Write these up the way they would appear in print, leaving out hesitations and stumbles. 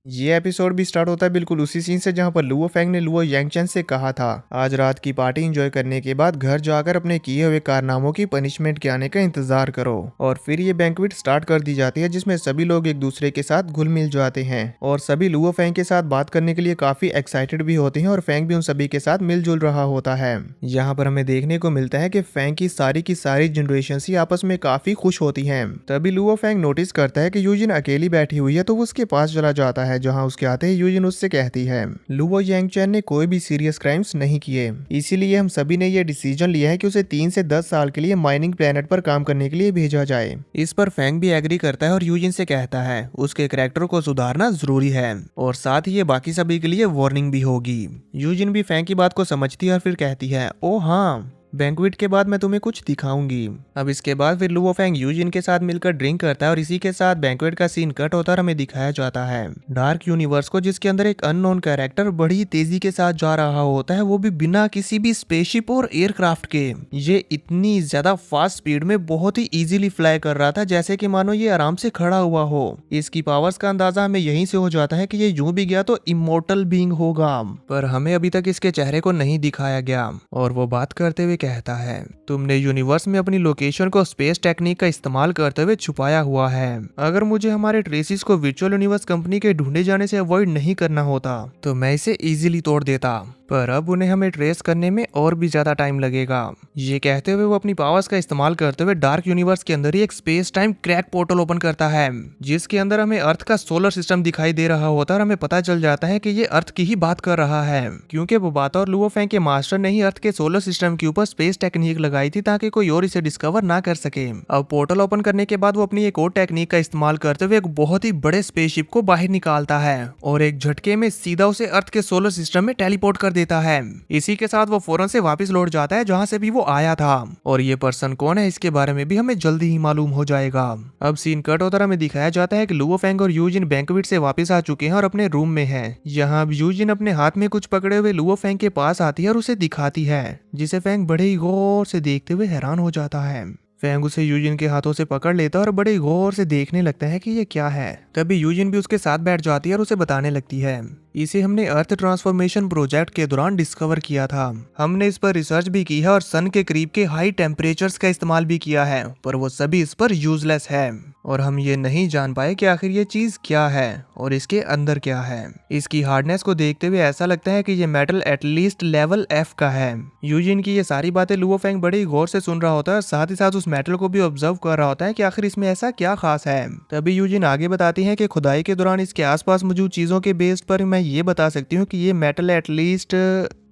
ये एपिसोड भी स्टार्ट होता है बिल्कुल उसी सीन से जहां पर लुओ फेंग ने लुओ यांगचेन से कहा था आज रात की पार्टी एंजॉय करने के बाद घर जाकर अपने किए हुए कारनामों की पनिशमेंट के आने का इंतजार करो। और फिर ये बैंक्वेट स्टार्ट कर दी जाती है जिसमें सभी लोग एक दूसरे के साथ घुल मिल जाते हैं और सभी लुओ फेंग के साथ बात करने के लिए काफी एक्साइटेड भी होते हैं और फेंग भी उन सभी के साथ मिलजुल रहा होता है। यहाँ पर हमें देखने को मिलता है कि फेंग की सारी जनरेशन ही आपस में काफी खुश होती हैं। तभी लुओ फेंग नोटिस करता है कि यूजिन अकेली बैठी हुई है तो वो उसके पास चला जाता है जहां उसके आते ही यूजिन उससे कहती है लुओ यांगचेन ने कोई भी सीरियस क्राइम्स नहीं किए, इसीलिए हम सभी ने ये डिसीजन लिया है कि उसे 3 से 10 साल के लिए माइनिंग प्लेनेट पर काम करने के लिए भेजा जाए। इस पर फेंग भी एग्री करता है और यूजिन से कहता है उसके कैरेक्टर को सुधारना जरूरी है और साथ ही ये बाकी सभी के लिए वार्निंग भी होगी। यूजिन भी फेंग की बात को समझती है और फिर कहती है ओ हाँ, बैंक्वेट के बाद मैं तुम्हें कुछ दिखाऊंगी। अब इसके बाद फिर लुओ फेंग यूजिन के साथ मिलकर ड्रिंक करता है और इसी के साथ बैंक्वेट का सीन कट होता है और हमें दिखाया जाता है डार्क यूनिवर्स को जिसके अंदर एक अननोन कैरेक्टर बड़ी तेजी के साथ जा रहा होता है, वो भी बिना किसी भी स्पेसशिप और एयरक्राफ्ट के। ये इतनी ज्यादा फास्ट स्पीड में बहुत ही इजीली फ्लाई कर रहा था जैसे कि मानो ये आराम से खड़ा हुआ हो। इसकी पावर्स का अंदाजा हमें यहीं से हो जाता है कि ये यूं भी गया तो इमोर्टल बीइंग होगा, पर हमें अभी तक इसके चेहरे को नहीं दिखाया गया। और वो बात करते हुए कहता है तुमने यूनिवर्स में अपनी लोकेशन को स्पेस टेक्निक का इस्तेमाल करते हुए छुपाया हुआ है। अगर मुझे हमारे ट्रेसिस को वर्चुअल यूनिवर्स कंपनी के ढूंढे जाने से अवॉइड नहीं करना होता तो मैं इसे इजीली तोड़ देता, पर अब उन्हें हमें ट्रेस करने में और भी ज्यादा टाइम लगेगा। ये कहते हुए वो अपनी पावर्स का इस्तेमाल करते हुए डार्क यूनिवर्स के अंदर ही एक space time crack portal open करता है जिसके अंदर हमें अर्थ का सोलर सिस्टम दिखाई दे रहा होता है और हमें पता चल जाता है कि ये अर्थ की ही बात कर रहा है क्योंकि वो बात और लुओ फेंग के मास्टर ने ही अर्थ के सोलर सिस्टम के ऊपर स्पेस टेक्निक लगाई थी ताकि कोई और इसे डिस्कवर ना कर सके। अब पोर्टल ओपन करने के बाद वो अपनी एक और टेक्निक का इस्तेमाल करते हुए एक बहुत ही बड़े स्पेसशिप को बाहर निकालता है और एक झटके में सीधा उसे अर्थ के सोलर सिस्टम में टेलीपोर्ट कर देता है। इसी के साथ वो फौरन से वापस लौट जाता है जहां से भी वो आया था और ये पर्सन कौन है इसके बारे में भी हमें जल्दी ही मालूम हो जाएगा। अब सीन कट होता हमें दिखाया जाता है कि लुओ फेंग और यूजिन बैंक्वेट से वापस आ चुके हैं और अपने रूम में हैं। यहाँ अब यूजिन अपने हाथ में कुछ पकड़े हुए लुओ फेंग के पास आती है और उसे दिखाती है जिसे फेंग बड़े ही गौर से देखते हुए हैरान हो जाता है। फेंग उसे यूजिन के हाथों से पकड़ लेता है और बड़े गौर से देखने लगता है कि ये क्या है। तभी यूजिन भी उसके साथ बैठ जाती है और उसे बताने लगती है इसे हमने अर्थ ट्रांसफॉर्मेशन प्रोजेक्ट के दौरान डिस्कवर किया था। हमने इस पर रिसर्च भी की है और सन के करीब के हाई टेम्परेचर्स का इस्तेमाल भी किया है, पर वो सभी इस पर यूजलेस है और हम ये नहीं जान पाए कि आखिर ये चीज क्या है और इसके अंदर क्या है। इसकी हार्डनेस को देखते हुए ऐसा लगता है कि ये मेटल एटलीस्ट लेवल F का है। यूजिन की ये सारी बातें लुओ फेंग बड़ी गौर से सुन रहा होता है और साथ ही साथ उस मेटल को भी ऑब्जर्व कर रहा होता है कि आखिर इसमें ऐसा क्या खास है। तभी यूजिन आगे बताती है कि खुदाई के दौरान इसके आसपास मौजूद चीजों के बेस पर मैं ये बता सकती हूँ कि ये मेटल एटलीस्ट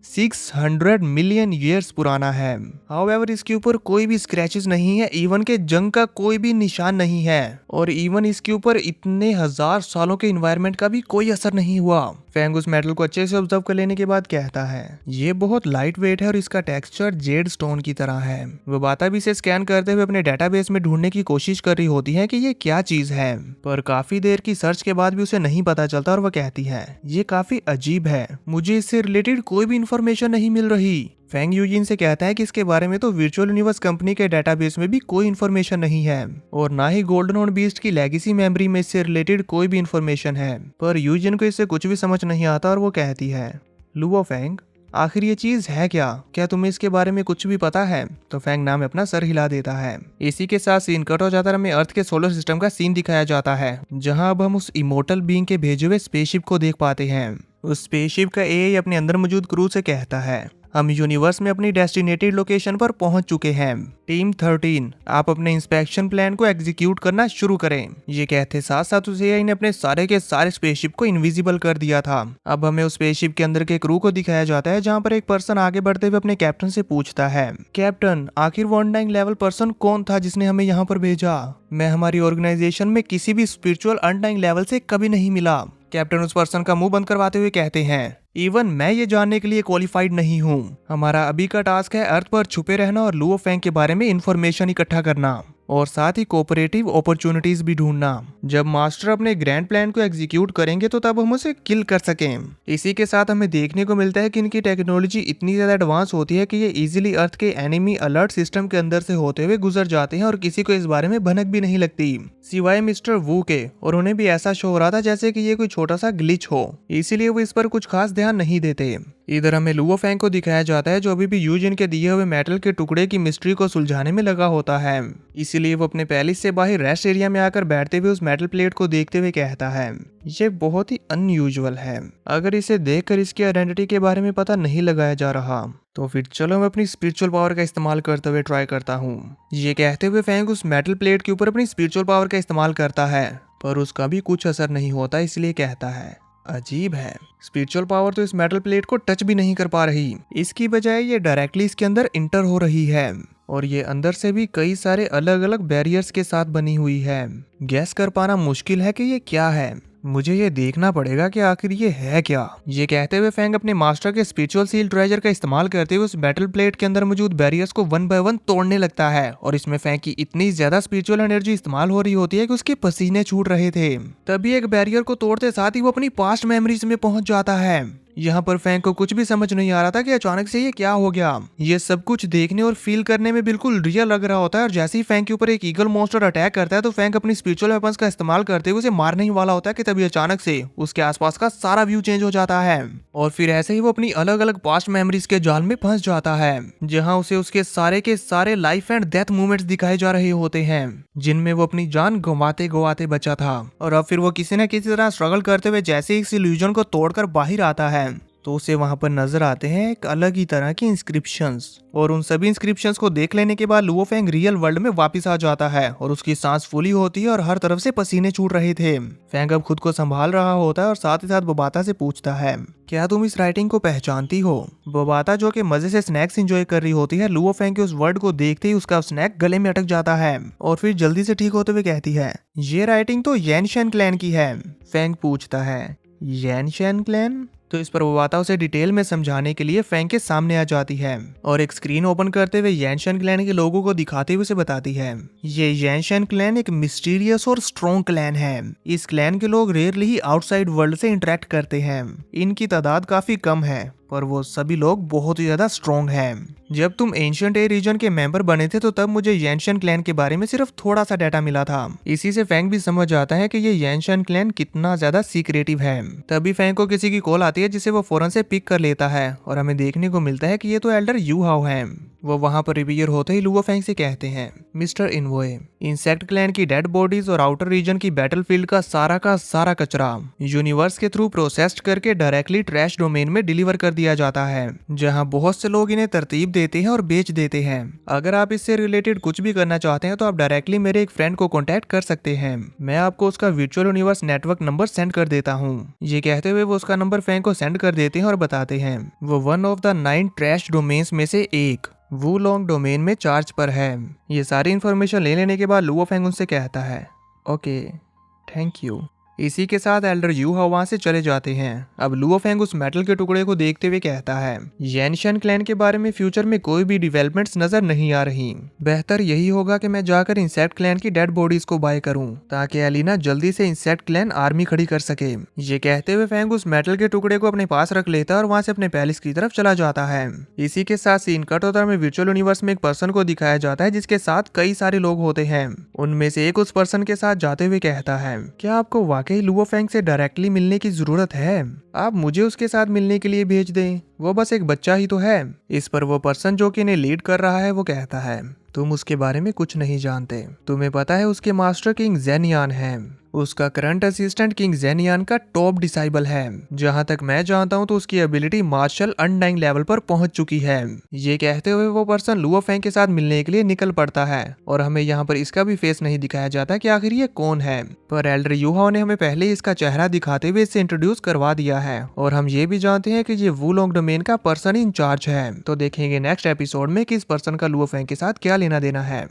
600 मिलियन ईयर्स पुराना है। हाउएवर इसके ऊपर कोई भी स्क्रैचेस नहीं है, इवन के जंग का कोई भी निशान नहीं है और इवन इसके ऊपर इतने हजार सालों के इन्वायरमेंट का भी कोई असर नहीं हुआ। फेंग उस मेटल को अच्छे से ऑब्जर्व कर लेने के बाद कहता है ये बहुत लाइट वेट है और इसका टेक्सचर जेड स्टोन की तरह है। वो बाता भी इसे स्कैन करते हुए अपने डेटाबेस में ढूंढने की कोशिश कर रही होती है कि ये क्या चीज है, पर काफी देर की सर्च के बाद भी उसे नहीं पता चलता और वह कहती है ये काफी अजीब है, मुझे इससे रिलेटेड कोई भी इंफॉर्मेशन नहीं मिल रही। फेंग यूजिन से कहता है कि इसके बारे में तो वर्चुअल यूनिवर्स कंपनी के डेटाबेस में भी कोई इन्फॉर्मेशन नहीं है और ना ही गोल्डन हॉर्न बीस्ट की लेगेसी मेमोरी में इससे रिलेटेड कोई भी इन्फॉर्मेशन है, पर यूजिन को इससे कुछ भी समझ नहीं आता और वो कहती है लुओ फेंग आखिर ये चीज है क्या तुम्हें इसके बारे में कुछ भी पता है? तो फेंग नाम अपना सर हिला देता है। इसी के साथ सीन कट हो जाता है, हमें अर्थ के सोलर सिस्टम का सीन दिखाया जाता है जहां अब हम उस इमोर्टल बीइंग के भेजे हुए स्पेसशिप को देख पाते हैं। उस स्पेसशिप का एआई अपने अंदर मौजूद क्रू से कहता है हम यूनिवर्स में अपनी डेस्टिनेटेड लोकेशन पर पहुंच चुके हैं। टीम 13 आप अपने इंस्पेक्शन प्लान को एग्जीक्यूट करना शुरू करें। ये कहते साथ साथ उस एआई ने अपने सारे के सारे स्पेसशिप को इनविजिबल कर दिया था। अब हमें उस स्पेसशिप के अंदर के क्रू को दिखाया जाता है जहां पर एक पर्सन आगे बढ़ते हुए अपने कैप्टन से पूछता है कैप्टन आखिर वो अनडाइंग लेवल पर्सन कौन था जिसने हमें यहाँ पर भेजा? मैं हमारी ऑर्गेनाइजेशन में किसी भी स्पिरिचुअल अनडाइंग लेवल से कभी नहीं मिला। कैप्टन उस पर्सन का मुंह बंद करवाते हुए कहते हैं इवन मैं ये जानने के लिए क्वालिफाइड नहीं हूँ। हमारा अभी का टास्क है अर्थ पर छुपे रहना और लुओ फेंग के बारे में इंफॉर्मेशन इकट्ठा करना। और साथ ही कोऑपरेटिव अपॉर्चुनिटीज भी ढूंढना। जब मास्टर अपने ग्रैंड प्लान को एग्जीक्यूट करेंगे तो तब हम उसे किल कर सकें। इसी के साथ हमें देखने को मिलता है कि इनकी टेक्नोलॉजी इतनी ज्यादा एडवांस होती है कि ये इजीली अर्थ के एनिमी अलर्ट सिस्टम के अंदर से होते हुए गुजर जाते हैं और किसी को इस बारे में भनक भी नहीं लगती, सिवाय मिस्टर वू के। और उन्हें भी ऐसा शो हो रहा था जैसे कि ये कोई छोटा सा ग्लिच हो, इसीलिए वो इस पर कुछ खास ध्यान नहीं देते। इधर हमें लुओ फेंग को दिखाया जाता है जो अभी भी यूजिन के दिए हुए मेटल के टुकड़े की मिस्ट्री को सुलझाने में लगा होता है। इसीलिए वो अपने पैलेस से बाहर रेस्ट एरिया में आकर बैठते हुए उस मेटल प्लेट को देखते हुए कहता है, ये बहुत ही अनयूजुअल है। अगर इसे देखकर इसकी आइडेंटिटी के बारे में पता नहीं लगाया जा रहा तो फिर चलो मैं अपनी स्पिरिचुअल पावर का इस्तेमाल करते हुए ट्राई करता हूँ। ये कहते हुए फेंग उस मेटल प्लेट के ऊपर अपनी स्पिरिचुअल पावर का इस्तेमाल करता है, पर उसका भी कुछ असर नहीं होता। इसलिए कहता है, अजीब है, स्पिरिचुअल पावर तो इस मेटल प्लेट को टच भी नहीं कर पा रही, इसकी बजाय ये डायरेक्टली इसके अंदर इंटर हो रही है। और ये अंदर से भी कई सारे अलग अलग बैरियर्स के साथ बनी हुई है। गैस कर पाना मुश्किल है कि ये क्या है, मुझे ये देखना पड़ेगा कि आखिर ये है क्या। ये कहते हुए फेंग अपने मास्टर के स्पिरिचुअल सील ट्रेजर का इस्तेमाल करते हुए उस मेटल प्लेट के अंदर मौजूद बैरियर्स को वन बाय वन तोड़ने लगता है। और इसमें फेंग की इतनी ज्यादा स्पिरिचुअल एनर्जी इस्तेमाल हो रही होती है कि उसके पसीने छूट रहे थे। तभी एक बैरियर को तोड़ते साथ ही वो अपनी पास्ट मेमोरीज में पहुंच जाता है। यहाँ पर फेंग को कुछ भी समझ नहीं आ रहा था कि अचानक से ये क्या हो गया। ये सब कुछ देखने और फील करने में बिल्कुल रियल लग रहा होता है। और जैसे ही फेंग के ऊपर एक ईगल मॉन्स्टर अटैक करता है तो फेंग अपनी स्पिरिचुअल वेपन्स का इस्तेमाल करते हुए उसे मारने ही वाला होता है कि तभी अचानक से उसके आसपास का सारा व्यू चेंज हो जाता है। और फिर ऐसे ही वो अपनी अलग अलग पास्ट मेमोरीज के जाल में फंस जाता है, जहाँ उसे उसके सारे के सारे लाइफ एंड डेथ मोमेंट्स दिखाए जा रहे होते हैं, जिनमें वो अपनी जान गंवाते गंवाते बचा था। और अब फिर वो किसी न किसी तरह स्ट्रगल करते हुए जैसे इस इल्यूजन को तोड़कर बाहर आता है तो उसे वहां पर नजर आते हैं एक अलग ही तरह के इंस्क्रिप्शंस। और उन सभी इंस्क्रिप्शंस को देख लेने के बाद लुओ फेंग रियल वर्ल्ड में वापस आ जाता है और उसकी सांस फूली होती है और हर तरफ से पसीने छूट रहे थे। फेंग अब खुद को संभाल रहा होता है और साथ ही साथ बोबाता से पूछता है, क्या तुम इस राइटिंग को पहचानती हो? बोबाता जो कि मजे से स्नैक्स एंजॉय कर रही होती है, लुओ फेंग के उस वर्ड को देखते ही उसका स्नैक गले में अटक जाता है और फिर जल्दी से ठीक होते हुए कहती है, ये राइटिंग तो येनशेन क्लैन की है। फेंग पूछता है, येनशेन क्लैन? तो इस पर बोबाता उसे डिटेल में समझाने के लिए फेंग के सामने आ जाती है और एक स्क्रीन ओपन करते हुए येनशेन क्लैन के लोगों को दिखाते हुए उसे बताती है, ये येनशेन क्लैन एक मिस्टीरियस और स्ट्रॉन्ग क्लैन है। इस क्लैन के लोग रेयरली ही आउटसाइड वर्ल्ड से इंटरेक्ट करते हैं। इनकी तादाद काफी कम है पर वो सभी लोग बहुत ही ज्यादा स्ट्रॉन्ग हैं। जब तुम एंशिएंट ए रीजन के मेंबर बने थे तो तब मुझे येनशेन क्लैन के बारे में सिर्फ थोड़ा सा डाटा मिला था। इसी से फेंग भी समझ जाता है कि ये येनशेन क्लैन कितना ज्यादा सीक्रेटिव है। तभी फेंग को किसी की कॉल आती है जिसे वो फौरन से पिक कर लेता है और हमें देखने को मिलता है कि ये तो एल्डर यू हाउ है। वो वहां पर रिवीयर होते ही लुओ फेंग से कहते हैं, मिस्टर इनवोए, इंसेक्ट क्लैन की डेड बॉडीज और आउटर रीजन की बैटलफील्ड का सारा कचरा यूनिवर्स के थ्रू प्रोसेस्ड करके डायरेक्टली ट्रैश डोमेन में डिलीवर कर दिया जाता है, जहां बहुत से लोग इन्हें तरतीब देते हैं और बेच देते हैं। अगर आप इससे रिलेटेड कुछ भी करना चाहते हैं तो आप डायरेक्टली मेरे एक फ्रेंड को कॉन्टेक्ट कर सकते हैं। मैं आपको उसका virtual universe network number send कर देता हूँ। ये कहते हुए वो उसका नंबर फेंग को सेंड कर देते हैं और बताते हैं वो one of the 9 trash domains में से एक वू लॉन्ग डोमेन में चार्ज पर है। ये सारी इन्फॉर्मेशन ले लेने के बाद लुओ फेंग उनसे कहता है, ओके थैंक यू। इसी के साथ एल्डर यू हाउ वहां से चले जाते हैं। अब लुओ फेंग उस मेटल के टुकड़े को देखते हुए कहता है, येनशेन क्लैन के बारे में फ्यूचर में कोई भी डेवलपमेंट्स नजर नहीं आ रही। बेहतर यही होगा कि मैं जाकर इंसेक्ट क्लैन की डेड बॉडीज को बाय करूं ताकि एलिना जल्दी से इंसेक्ट क्लैन आर्मी खड़ी कर सके। ये कहते हुए फेंग उस मेटल के टुकड़े को अपने पास रख लेता है और वहां से अपने पैलेस की तरफ चला जाता है। इसी के साथ सीन कट होता है। में वर्चुअल यूनिवर्स में एक पर्सन को दिखाया जाता है जिसके साथ कई सारे लोग होते हैं। उनमें से एक उस पर्सन के साथ जाते हुए कहता है, क्या आपको वाकई लुओ फेंग से डायरेक्टली मिलने की जरूरत है? आप मुझे उसके साथ मिलने के लिए भेज दें, वो बस एक बच्चा ही तो है। इस पर वो पर्सन जो कि इन्हें लीड कर रहा है वो कहता है, तुम उसके बारे में कुछ नहीं जानते। तुम्हें पता है उसके मास्टर किंग जेनियान है। उसका करंट असिस्टेंट किंग जेनियान का टॉप डिसाइबल है। जहां तक मैं जानता हूं तो उसकी एबिलिटी मार्शल अनडाइंग लेवल पर पहुंच चुकी है। ये कहते हुए वो पर्सन लुओ फेंग के साथ मिलने के लिए निकल पड़ता है और हमें यहाँ पर इसका भी फेस नहीं दिखाया जाता कि आखिर ये कौन है। पर एल्डर यू हाउ ने हमें पहले इसका चेहरा दिखाते हुए इससे इंट्रोड्यूस करवा दिया है और हम ये भी जानते हैं कि ये वू लॉन्ग डोमेन का पर्सन इंचार्ज है। तो देखेंगे नेक्स्ट एपिसोड में कि इस पर्सन का लुओ फेंग के साथ क्या लेना देना है।